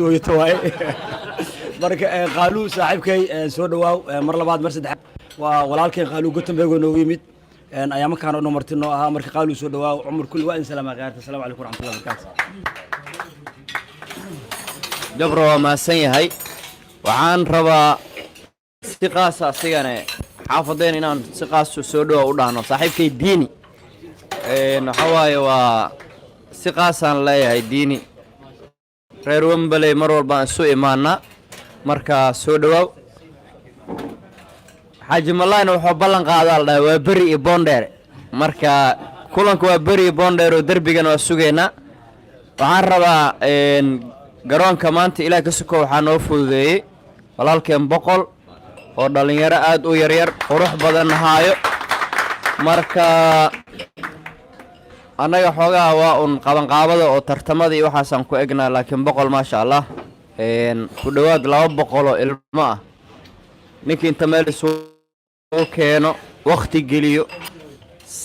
soo hoyto waaye marka qaaluu saaxiibkay soo dhawaaw mar labaad mar saddex waa walaalkay qaaluu Gothenburg noogu yimid ayaama kaan oo martino ahaa marka qaaluu soo dhawaaw umar kulli waa in salaama qaarta assalaamu calaykum waraxmatullahi wabarakaatuh jabro ma san yahay waxaan rabaa si qaas ah sigane xaafadeen inaan si qaas soo dhawaaw u dhaano saaxiibkay diini waxa waaye waa si qaasaan leeyahay diini reer Wembley mar walba aan soo imaana marka soo dhawaaw xaaji malayna wuxuu ballan qaaday waa bari iyo Bondere marka kulanku waa bari iyo Bondere oo darbigana waa sugeena waxaan rabaa garoonka maanta ilaa ka suko waxaa noo fududeeyay walaalkeen boqol oo dhalinyaro aad u yar yar qurux badan haayo marka anaga xoogaa waa un qabanqaabada oo tartamada iyo waxaasaan ku egnaa laakiin boqol ma sha Allah ku dhawaad 200 oo ilmo ah ninkii inta meel soo keeno waqti geliyo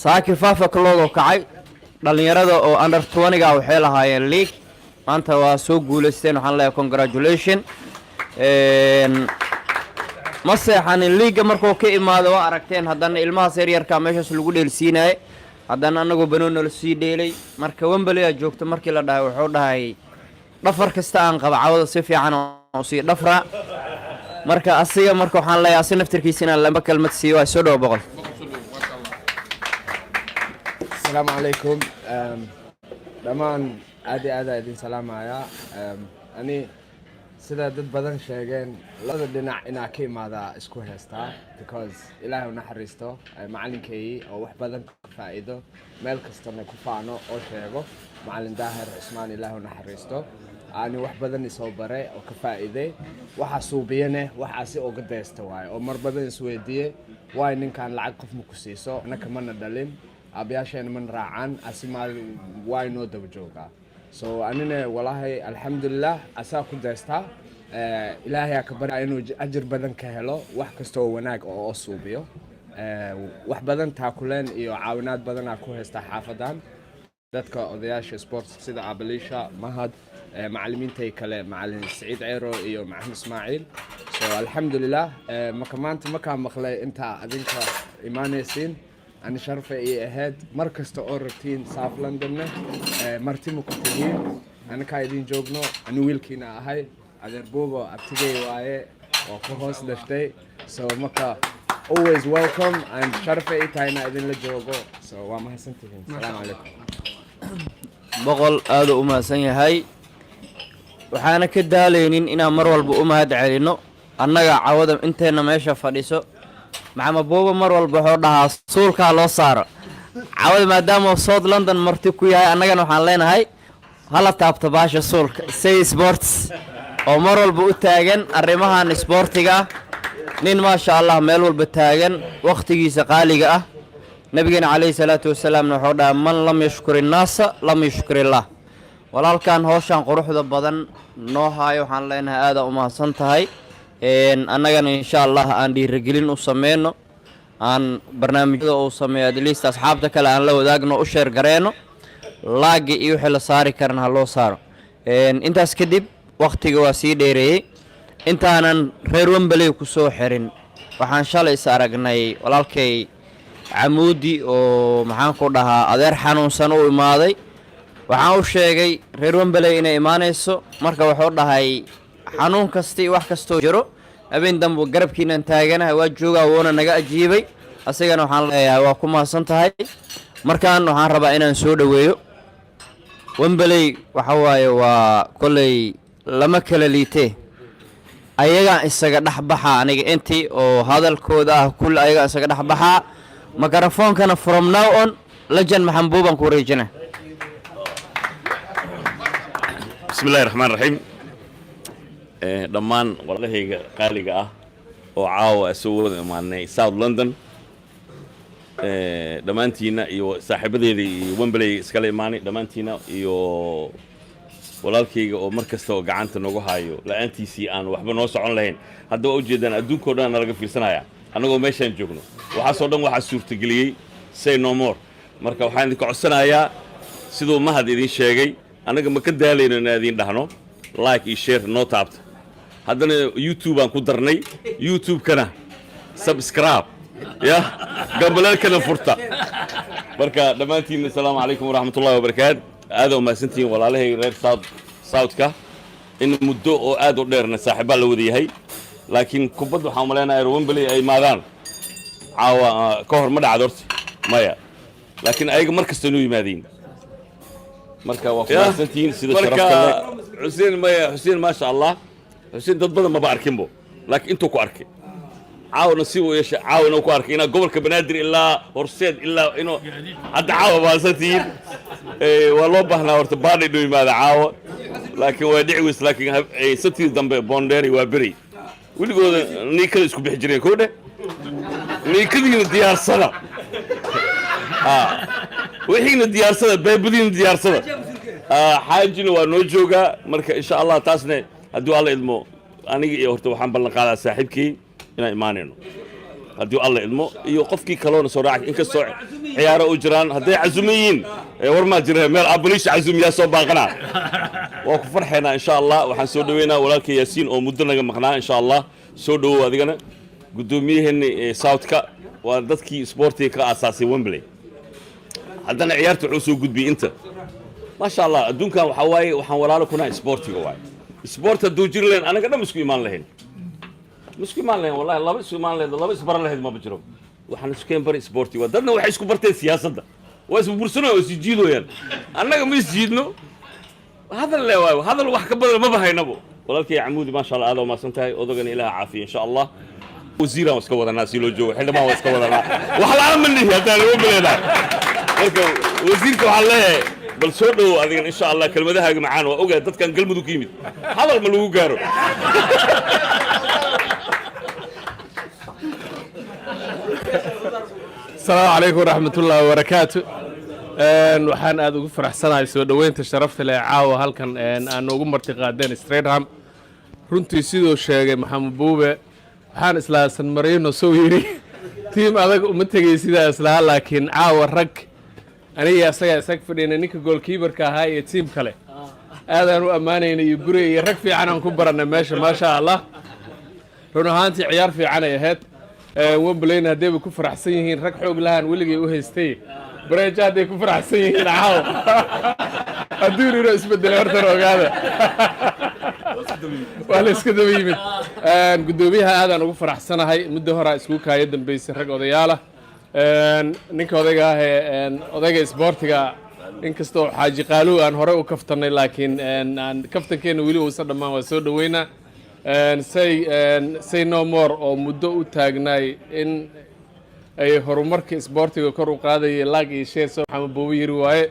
saaki faafa kaloo kacay dhalinyarada oo under 20 ga waxay lahaayeen league maanta waa soo guuleysteen waxaan leeyahay congratulation ma seexan league markuu ka imaado waa aragteen haddana ilmaha yaryarka meeshaas lagu dheelsiinay haddana anagu banooni la sii dheelay marka Wembley ayaa joogto markii la dhahay wuxuu dhahay dhafar kasta aan qaba cawada si fiican oo si dhafra marka asiga marka waxaan leeyahay si naftirkiisina laba kalmad siiyo ay soo dhaw boqol السلام عليكم دمان عادي idin salaamaya ani sida dad badan sheegeen laba dhinac inaa ka imaada isku heestaa because ilaahay naxariisto macallinkay oo wax badan ka faa'iido meel kastana ku faano oo sheego macallin daahir Usmaan ilaahay naxariisto ani wax badan isoo bare oo ka faa'iiday waxa suubiyane waxa si uga deesto waay oo mar badan isweydiiyay waay ninkan lacag qof ma ku siiso anaka mana dhalin abiyaasheen man raacan asimaal waay noo daba joogaa so anina wallahi alxamdulillah asaa ku deestaa ilaahay ka bari inuu ajir badan ka helo wax kasto oo wanaag oo suubiyo wax badan taakuleen iyo caawinaad badan ku heesta xaafadan dadka odayaasha sports sida Abalisha Mahad macallimiintay kale macallin Saciid Ceero iyo Maxamed Ismaaciil so alxamdulillah maanta maqlay inta adinka imaanaysiin أنا شرفة إيه أهد مركز تقربتين صاف لندن مرتي مكتبين أنا كايدين جوجنو أنا ويلكينا هاي أدر بوبا أبتدي وعي وكهوس دشتي so مكا always welcome and شرفة إيه تاينا إذن لجوجو so وما حسنتين السلام عليكم boqol aad u maasan yahay waxaana ka daaleenin inaan mar walba u mahad celino annaga cawada inteena meesha fadhiso maxamed booba mar walba wuxuu dhahaa suulka loo saaro cawada maadaama South London marti ku yahay annagana waxaan leenahay hala taabto baasha suulka say sports oo mar walba u taagan arrimahan sportiga nin ma sha Allah meel walba taagan waqtigiisa qaaliga ah nabigeena kaleey salaatu wasalaam wuxuu dhahaa man lam yashkuri naasa lam yashkuri Allah walaalkan hawshan quruxda badan noo haayo waxaan leenahay aad u mahadsan tahay annagana insha Allah aan dhiirigelin u sameeyno aan barnaamijyada u sameeyo adliist asxaabta kale aan la wadaagno u share gareeno laagi iyo wixii la saari karna loo saaro intaas kadib waqtiga waa sii dheereeyay intaanan reer Wembley ku soo xirin waxaan shalay is aragnay walaalkay Amuudi oo maxaan ku dhahaa adeer xanuunsan u imaaday waxaan u sheegay reer Wembley inay imaanayso marka wuxuu dhahay xanuun kasta wax kasto jiro abeen dambu garabkiina taaganahay waa joogaa woona naga ajiibay asagana waxaan leeyahay waa ku maasan tahay markaan waxaan rabaa inaan soo dhaweeyo Wembley waxa waaye waa kulay lama kala liitee ayaga isaga dhaxbaxa aniga intii oo hadalkooda ah kul ayaga isaga dhaxbaxa microphone-kana from now on legend maxambuuban ku reejina bismillahir rahmaanir rahiim dhammaan walaalahayga qaaliga ah oo caawa soo wada imaanay South London dhamaantiina iyo saaxiibadeeda iyo Wembley iskala imaanay dhamaantiina iyo walaalkayga oo markasta oo gacanta nagu haayo la'aantiisii aan waxba noo socon lahayn hadda waa ujeedaan adduunka oo dhan laga fiirsanaya anagoo meeshaan joogno waxa soo dhan waxa suurtageliyay say no more marka waxaan idin codsanayaa sidoo mahad idin sheegay anaga ma ka daalayno inaan idin dhahno like iyo share noo taabta haddana youtube aan ku darnay youtube-kana subscribe ya gambalaalkana furta marka dhammaantiin assalaamu calaykum waraxmatullahi wabarakaatu aad u mahadsantihiin walaalahay reer southka in muddo oo aad u dheerna saaxiibaa la wada yahay laakiin kubadda waxaan u maleynayaa Wembley ay maadaan caawa ka hor ma dhacdo horta maya laakiin ayaga mar kasta inuu yimaadiin marka waa ku mahadsantihiin sida sharafta leh Xuseen ma sha Allah Xuseen dad badan ma ba arkinbo laakiin intuu ku arkay عاون نسيبه يا شيخ عاون وكارك هنا قبل كبنادر إلا هرسيد إلا إنه حتى عاون باساتين والله بحنا ورتباني إنه ماذا عاون لكن ودعوس لكن ستي ذنب بوندري وبري واللي يقول نيكل يسكب بحجرين كوده نيكل يديار سنة وحين الديار سنة بيبدين الديار سنة حاجين ونوجوجا مركا إن شاء الله تاسنا هدو الله إلمو أنا يهرتو حنبل قال صاحبكي inaan imaanayno haddii alla idmo iyo qofkii kaloona soo raacay inkastoo ciyaaro u jiraan hadday casuumiyiin war ma jireen meel abunish casuumiyaa soo baaqana waa ku farxeena insha Allah waxaan soo dhaweynaa walaalkay Yaasiin oo muddo naga maqnaa insha Allah soo dhawow adigana gudoomiyaheena Southka waa dadkii sportiga ka asaasay Wembley haddana ciyaartu wuxuu soo gudbiyay inta ma sha Allah adduunkan waxa waaye waxaan walaalo kuna sportiga waaye sport hadduu jiri leen anaga dhan isku imaan lahayn مسكين ما له والله الله بس ما له الله بس برا له ما بجرب وحنا سكين بري سبورتي ودرنا وحي اسكو برتي سياسه ده واسمو برسنو وسجيدو يعني انغا ما سجيدنو هذا اللي هذا الواحد كبر ما بهينبو ولكن يا عمودي ما شاء الله هذا وما سنتهي ودغن الى عافيه ان شاء الله وزيرا واسكو ودنا سيلو جو خدما واسكو ودنا وحلا مني هذا لو بلينا وزيرك وحلا بل soo dhaw adiga insha Allah kelmadahaaga macaan waa ogaa dadkan galmudug ka yimid hadal ma lagu gaaro السلام عليكم ورحمة الله وبركاته waxaan aad ugu faraxsanahay soo dhaweynta sharafta leh caawa halkan aan ugu martiqaadeen Streetham runtii sidoo sheegay Maxamed Buube waxaan islaa San Marino soo yiri team adag uma tagay sida islaa laakiin caawa rag aniga asaga isag fadhiyay ninka goalkeeper-ka ahaa ee team kale aadaan u amaanaynay iyo guri iyo rag fiican aan ku baranay meesha ma sha Allah run ahaantii ciyaar fiican ay ahayd Wembley hadday ku faraxsan yihiin rag xoog lahaan weligay u haystay bareeja hadday ku faraxsan yihiin caaw hadduu yiro isbedelay horta ogaada wala iska daba yimid gudoomiyaha aadaan ugu faraxsanahay muddo hore isku kaaya dambeysay rag odayaal ah ninka odayga ah odayga sportiga inkastoo xaaji qaalu aan hore u kaftanay laakiin aan kaftankeena weli uu sadhamaan waa soo dhaweynaa say no more oo muddo u taagnay in ay horumarka sportiga kor u qaadayay lag iyo share soo Maxamed Buube yiri waaye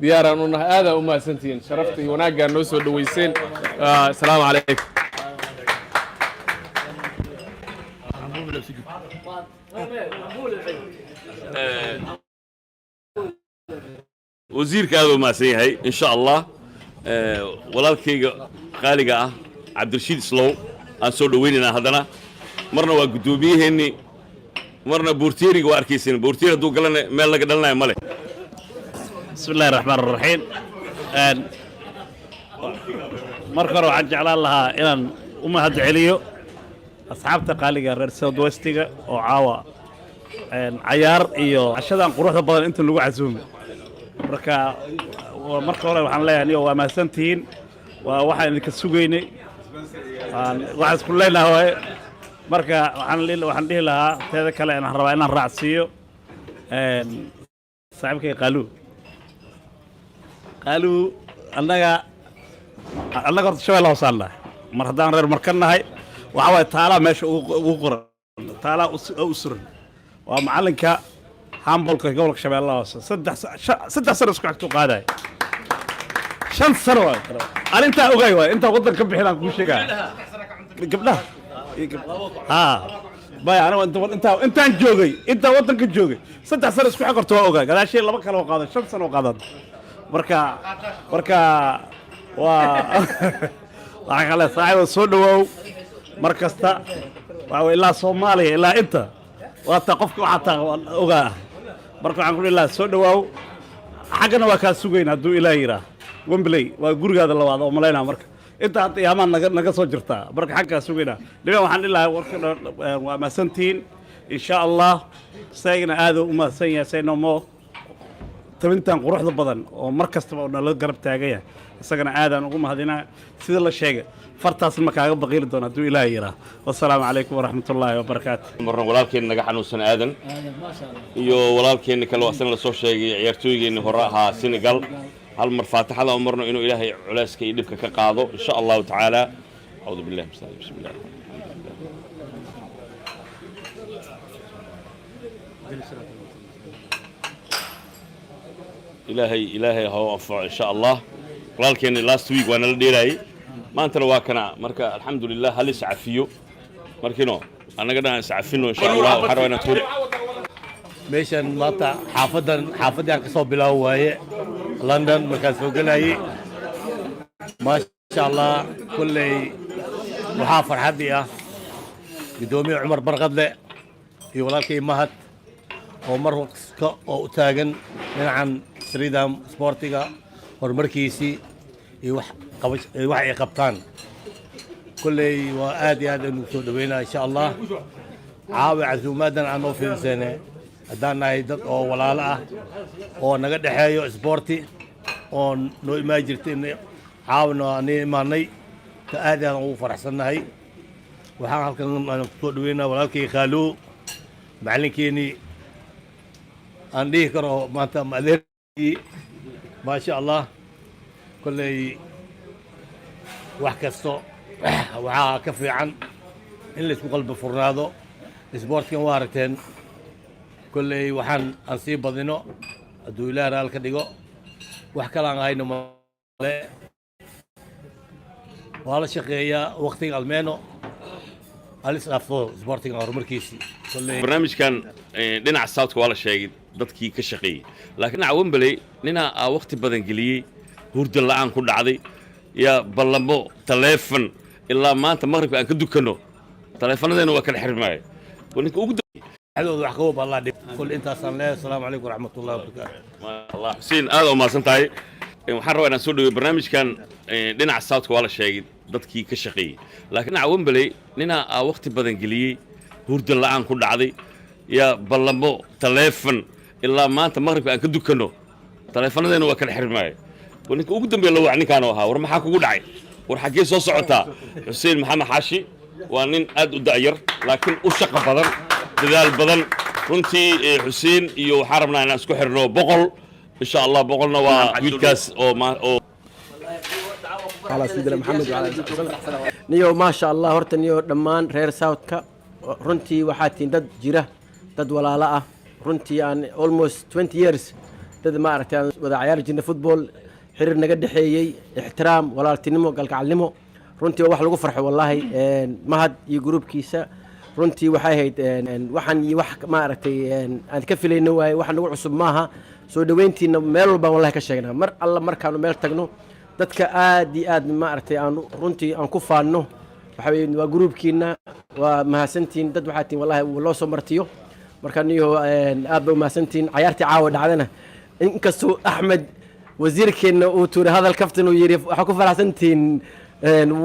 diyaaraan u nahay aad u mahadsantiin sharafta iyo wanaagga noo soo dhaweyseen assalaamu calaykum wasiirka aad u mahadsan yahay insha Allah walaalkayga qaaliga ah عبدالرشيد سلو أنا سولو ويننا هذانا مرنا وقدوميهني مرنا بورتيري واركيسين بورتيري دو قلنا مال لك دلنا يا ملك بسم الله الرحمن الرحيم مركرو عن جعل الله إلى أمهد عليو أصحاب تقاليق غير سود وستيغا وعاوة عيار إيو عشان قروح البضل أنتم اللي عزومي مركا ومركرو وحن الله يعني وما سنتين وواحد اللي كسوقيني waxaan isku leenahay marka waxaan dhihi lahaa teeda kale aan rabaa inaan raacsiyo saaxiibkay qaalu annaga horta shabeelle hoosaanna mar haddaan reer markanahay waxa waaye taalaa meesha ugu qoran taalaa u suran waa macalinka handballka gobolka shabeelle hoose saddex sano isku xigtuu qaadaya 5 sano أنا أنت أوجي أنت وطن كم بحنا كل شيء قبله باي أنا أنت جوجي أنت وطن كجوجي 6 سنة سكوا حقرتوا أوجي هذا شيء لما كانوا قادر 5 سنة قادر بركة على صاحب الصدوة مركزته وإلا صومالي إلا أنت وتقفك حتى أوجي بركة عن كل الله الصدوة حاجنا وكاسوجين هدو إلى يرا Wembley waa gurigaada labaad oo maleynaa marka inta hadda iyaamaan naga soo jirtaa marka xaggaa sugayna dhiban waxaan dhihi lahaa warka waa mahadsantihiin insha allah saygana aad u mahadsan yahay saynomo tabintan quruxda badan oo mar kastaba oo nala garab taagaya isagana aadaan ugu mahadinaa sida la sheegay fartaas ma kaaga baqiili doona hadduu ilaahay yiraa wassalaamu calaykum waraxmatullaahi wabarakaatu marna walaalkeen naga xanuunsan aadan iyo walaalkeenna kale asana la soo sheegay ciyaartooygeenni hore ahaa Senegal hal mar faataxada u marno inuu ilaahay culeyska iyo dhibka ka qaado insha allahu tacaala acuudu billahi min shaytaani bismillah ilaahay ha anfaco insha allah walaalkeenna last week waa nala dheeraayay maantana waa kana marka alxamdulilah hal iscafiyo markiino annaga dhan iscafino insha allah waxaan rabaa inaan tuuri meeshan maanta xaafaddii aan ka soo bilaabo waaye london markaan soo gelayay maasha allah kolley waxaa farxaddii ah guddoomiye cumar barqadle iyo walaalkay mahad oo mar waqska oo u taagan dhinacan sridam sportiga horumarkiisii iyo wax ay qabtaan kolley waa aad iyo aad aynu soo dhaweynaa insha allah caawi casuumaadan aan noo fidinsane haddaan nahay dad oo walaalo ah oo naga dhexeeyo isboorti oo noo imaan jirtay caawina ani imaanay ta aad aan ugu faraxsannahay waxaan halkan aan ku soo dhaweynaa walaalkay khaaluu macallinkeenii aan dhihi karo maanta maadeerkii maasha allah kolley wax kasto waxaa ka fiican in laysku qalbi furnaado isboortkan waa aragteen kolley waxaan aan sii badino hadduu ilaah raal ka dhigo wax kalaan ahayno male waa la shaqeeyaa waqtiga almeeno alis dhaafto isboortigan horumarkiisii barnaamijkan dhinaca southka waa la sheegay dadkii ka shaqeeyey laakiin dhinaca wembley ninaa waqti badan geliyey hurda la'aan ku dhacday yaa ballamo taleefon ilaa maanta maqribka aan ka dukanno taleefanadeenna waa kala xirmaayo ninka ugu dhexdooda wax qaboob allah dhib kul intaasaan leeyahay asalaamu calaykum waraxmatullahi wabarakaatu allah xuseen aad u mahadsan tahay waxaan rabaa inaan soo dhaweeyo barnaamijkan dhinaca southka waa la sheegay dadkii ka shaqeeyey laakiin dhinaca wembley ninaa waqti badan geliyey hurda la'aan ku dhacday yaa ballamo taleefon ilaa maanta maqribka aan ka dukanno taleefanadeenna waa kala xirmaayo ninka ugu dambeeya la wac ninkaan ahaa war maxaa kugu dhacay war xaggee soo socotaa xuseen maxamed xaashi waa nin aad u da'yar laakiin u shaqo badan dadaal badan runtii xuseen iyo waxaan rabnaa inaan isku xirno boqol insha allah boqolna waa wiilkaas oo على سيدنا محمد وعلى آله وسلم نيو ما شاء الله هرت نيو دمان رير ساوتكا رنتي waxaatiin dad jira dad walaalo ah runtii aan almost 20 years dad ma aragtay wada ciyaar jirnay football xiriir naga dhaxeeyay ixtiraam walaaltinimo galgacalnimo runtii wax lagu farxo wallahi mahad iyo groupkiisa runtii waxay ahayd waxaan iyo wax ma aragtay aan ka filayno waay wax nagu cusub maaha soo dhaweyntiina meel walba wallahi ka sheegnaa mar alla markaanu meel tagno dadka aad iyo aad ma aragtay aan runtii aan ku faanno waxa weeye waa groupkiina waa mahadsantiin dad waxaatiin wallahi loo soo martiyo marka niyo aad ba mahadsantiin ciyaartii caawa dhacdana inkastoo axmed wasiirkeena uu tuuray hadal kaftan uu yiri waxa ku faraxsantiin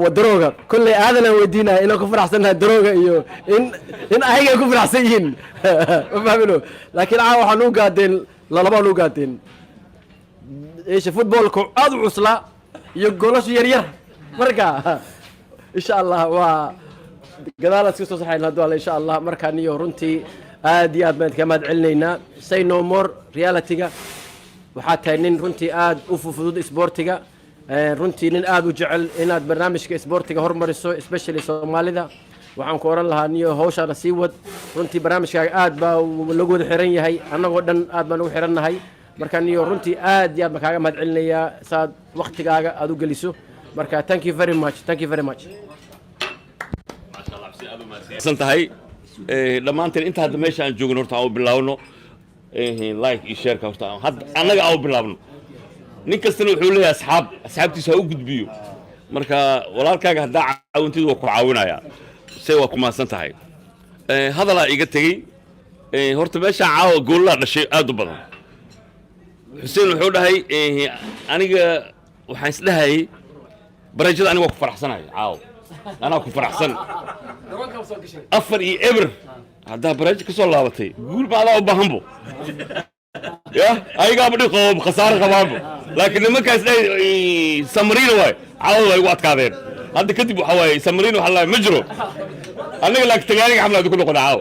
ودروغا كل هذا ودينا إنه كفر أحسنها دروغا إيوه إن أيها كفر أحسنين فهمنوا لكن عاو حنو قادين للبا لو قادين إيش فوتبول كعاد عصلا يقولش يرير مركا إن شاء الله و قدالة سيستو صحيح هذول إن شاء الله مركا نيو رنتي آدي آد من كما دعلنا سي نو مور ريالتيغا وحتى نين رنتي آد أوفو فدود إسبورتيغا runtii nin aad u jecel inaad barnaamijka isboortiga hormariso especially Soomaalida waxaan ku oran lahaa niyo hawshaana sii wad runtii barnaamijkaaga aad baa lagu wada xiran yahay annagoo dhan aad baan ugu xirannahay marka niyo runtii aad iyo aad baan kaaga mahadcelinayaa saad waqtigaaga aad u geliso marka thank you very much santahay dhamaanteen inta hadda meesha aan joogno horta aan bilaawno like iyo share ka horta hadda annaga aan bilaawno nin kastana wuxuu leeyahay asxaabtiisa u gudbiyo marka walaalkaaga hadda caawintidu waa ku caawinayaa say waa ku maasan tahay hadalaa iga tegey horta meeshaan caawa goollaa dhashay aad u badan xuseen wuxuu dhahay aniga waxaan isdhahayay barajada aniga waa ku faraxsanahay caaw anaa ku faraxsan afar iyo eber haddaa barajo ka soo laabatay guul ba adaa u baahanbo ya ayagaa badhi qabo khasaare qabaanbo laakiin nimankaas samariina waay caawada waa igu adkaadeen hadda kadib waxa waaye samariina waxa la ma jiro aniga laakiin tagaaniga xamlaad ku noqon caaw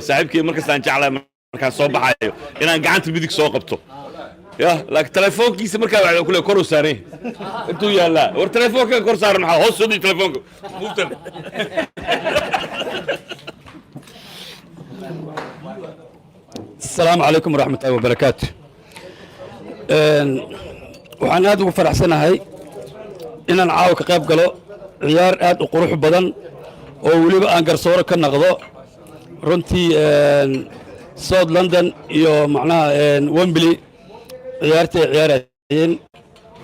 saaxiibkii markastaan jeclahay markaan soo baxayo inaan gacanta midig soo qabto ya laakiin telefoonkiisa markaa waxaa kule kor u saaran intuu yaallaa war telefoonka kor saaran maxaa hoos soo dhigi telefoonka buugtan السلام عليكم ورحمة الله وبركاته waxaan aad ugu faraxsanahay inaan caawa ka qayb galo ciyaar aad u qurux badan oo weliba aan garsooro ka naqdo runtii South London iyo macnaha Wembley ciyaartay ciyaarayeen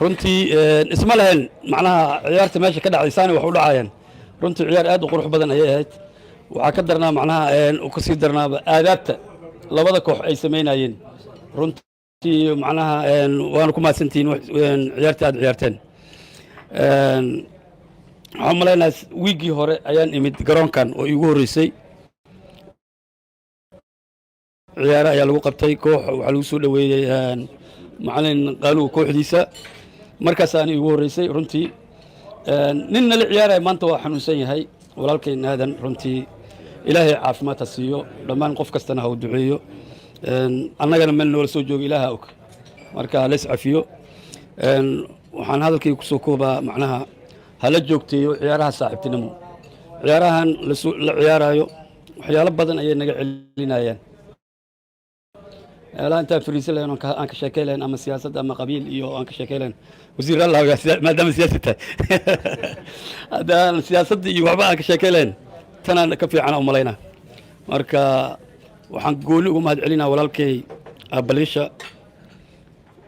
runtii isma lahayn macnaha ciyaarta meesha ka dhacaysaana wax u dhacayaan runtii ciyaar aad u qurux badan ayay ahayd waxaa ka darnaa macnaha u ka sii darnaaba aadaabta labada koox ay sameynayeen runtii macnaha waana ku mahadsantihiin ciyaarta aad ciyaarteen waxaan malaynayaa wiigii hore ayaan imid garoonkan oo iigu horreysay ciyaare ayaa lagu qabtay koox waxaa lagu soo dhoweeyey macalin qaaluga kooxdiisa markaasaan iigu horreysay runtii nin nala ciyaaraya maanta waa xanuunsan yahay walaalkeen aadan runtii ilaahay caafimaad ha siiyo dhammaan qof kastana ha u duceeyo annagana meel noola soo jooga ilaaha og marka halays cafiyo waxaan hadalkii ku soo koobaa macnaha hala joogteeyo ciyaaraha saaxiibtinimo ciyaarahan la ciyaarayo waxyaalo badan ayay naga celinayaan meelaha intaan fariisan lahayn aan ka sheekay lahayn ama siyaasad ama qabiil iyo aan ka sheekay lahayn wasiir allah maadaama siyaasi tahay haddaan siyaasadda iyo waxba aan ka sheekay lahayn tanaan ka fiicana u malaynaa marka waxaan gooni ugu mahad celinaa walaalkay abaliisha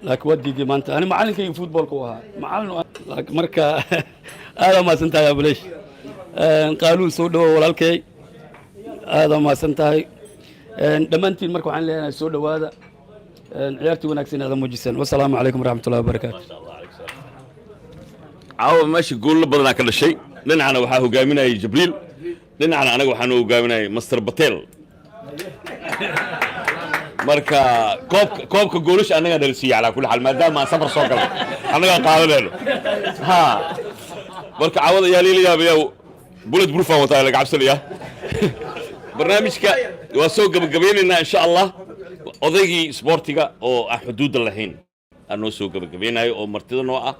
laakiin waa diiday maanta ani macalinkayga futboolka u ahaa macalin marka aadaa mahadsan tahay abaliish qaaluu soo dhawo walaalkay aadaa mahadsan tahay dhammaantiin marka waxaan leenahay soo dhowaada ciyaartii wanaagsan aada muujiseen wasalaamu calaykum waraxmatullahi wabarakaatu caawa meesha goollo badanaa ka dhashay dhinacana waxaa hogaaminayay jibriil dhinacana anaga waxaan hogaaminayay master batel marka koobka goolasha annagaa dhalisiiya calaa kulli xaal maadaama aan safar soo galay annagaa qaadanayno ha marka caawada ayaa liila yaabayaa bullet proof aan wataa laga cabsanaya barnaamijka waa soo gabagabeynaynaa insha allah odaygii isboortiga oo aan xuduudda lahayn aan noo soo gabagabeynayo oo martida noo ah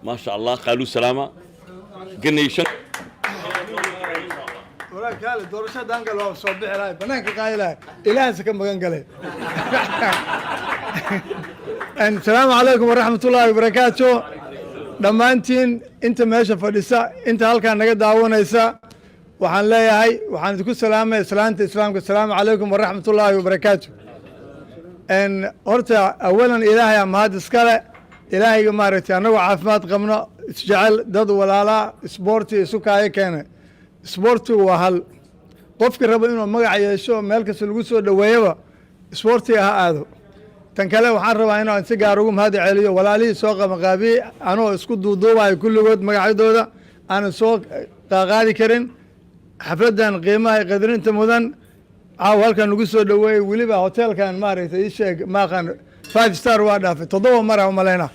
maasha allah qaaluu salaama ganaysan kaale doorasho daangal waa soo bixi lahay banaanka qaaylahay ilaahaysa ka magan galay asalaamu calaykum waraxmatullaahi wabarakaatu dhammaantiin inta meesha fadhisa inta halkaa naga daawanaysa waxaan leeyahay waxaan idinku salaamay islaanta islaamka asalaamu calaykum waraxmatullaahi wabarakaatu horta awalan ilaahay mahad iskale ilaahayga maaragtay annagoo caafimaad qabno isjecel dad walaalaa isboorti isu kaayo keenay isboortigu waa hal qofki rabo inuu magac yeesho meel kasta lagu soo dhoweeyaba isboortiga ha aado tan kale waxaan rabaa inaan si gaar ugu mahad celiyo walaalihii soo qabanqaabiyey anoo isku duuduubayo kulligood magacyadooda aanan soo qaaqaadi karin xafladdan qiimaha qadarinta mudan caaw halkan nagu soo dhoweeyey weliba hoteelkan maaragtay ii sheeg maaqan 5 star waa dhaafay 7 mar aan malayna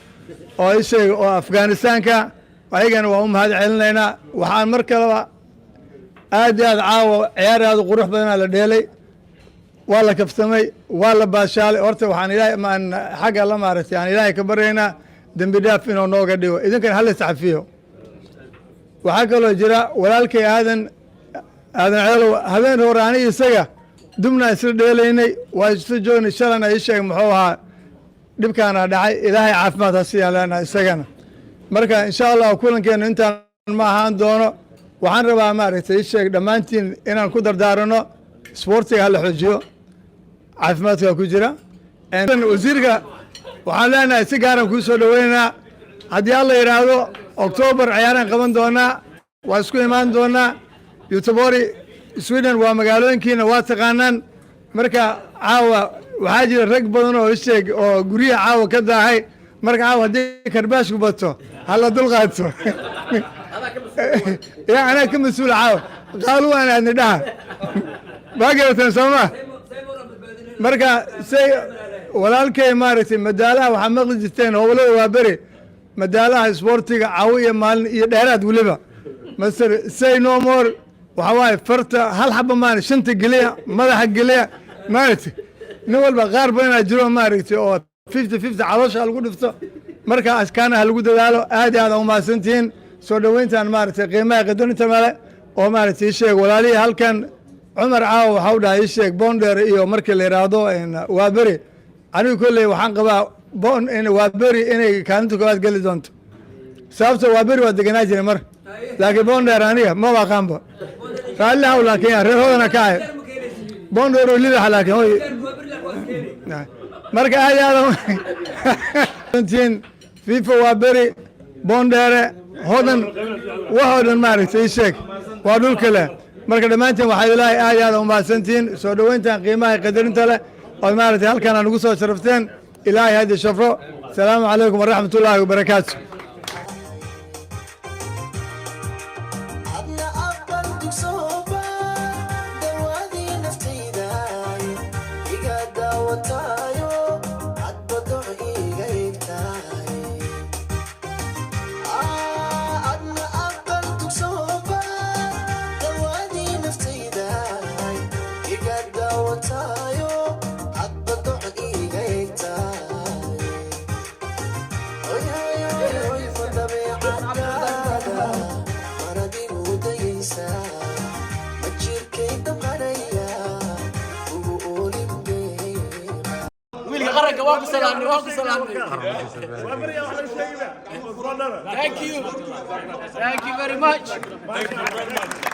oo ii sheeg oo afghanistaanka ayagana waa u mahad celinaynaa waxaan mar kaleba aad iyo aad caawa ciyaar aad u qurux badanaa la dheelay waa la kaftamay waa la baashaalay horta waxaan ilaahay maan xagga la maaragtay aan ilaahay ka baryaynaa dembi dhaaf inuu nooga dhigo idinkana hal iscafiyo waxaa kaloo jira walaalkay aadan ceelow habeen hore aniga isaga dubnaa isla dheelaynay waa isla joognay shalana ii sheeg muxuu ahaa dhibkaana dhacay ilaahay caafimaad ha siiyaan leenahay isagana marka insha allah kulankeenu intaan ma ahaan doono waxaan rabaa maaragtay ii sheeg dhammaantiin inaan ku dardaarano isboortiga hala xoojiyo caafimaadka ku jira wasiirka waxaan leenahay si gaaran kuu soo dhoweynaynaa haddii alla yidhaahdo oktoobar ciyaaraan qaban doonaa waa isku imaan doonaa yutubori sweden waa magaalooyinkiina waa taqaanaan marka caawa waxaa jira rag badan oo isheeg oo guryaha caawa ka daahay marka caawa haddii karbaashku bato hala dulqaato يا أنا كمسؤول عاو قالوا أنا ندها باقي تنسمع مركا سي walaalkay maaragtay madaalaha waxaa maqli jirteen howlo waa beri madaalaha isboortiga caawiya maalin iyo dheeraad weliba masar say no more waxa waaye farta hal xaba maan shanta geliya madaxa geliya maaragtay nin walba qaar badanaa jiro maaragtay oo 50-50 caloosha lagu dhifto marka askaana ha lagu dadaalo aad iyo aad u mahadsantihiin soo dhoweyntaan maaragtay qiimaha qadarinta male oo maaragtay sheeg walaalihii halkan cumar caawo waxa u dhahay sheeg bonder iyo markii la yiraahdo waa beri anigu kolley waxaan qabaa waa beri inay kaalinta koowaad geli doonto sababto waa beri waa deganaa jiray mar laakiin bonder aniga ma aqaanba raalli haw laakiin reer hoodana ka ahay bonder oo libaxa laakiin hoy marka aad aad fifa waa beri bondere hodan waxoo dhan maaragtay sheeg waa dhulka leh marka dhammaantiin waxaa ilaahay aad aad u mahadsantihiin soo dhoweyntan qiimaha qadarinta leh oo maaragtay halkan aan ugu soo sharafteen ilaahay hadi shafro asalaamu calaykum waraxmat ullaahi wabarakaatu Thank you very much.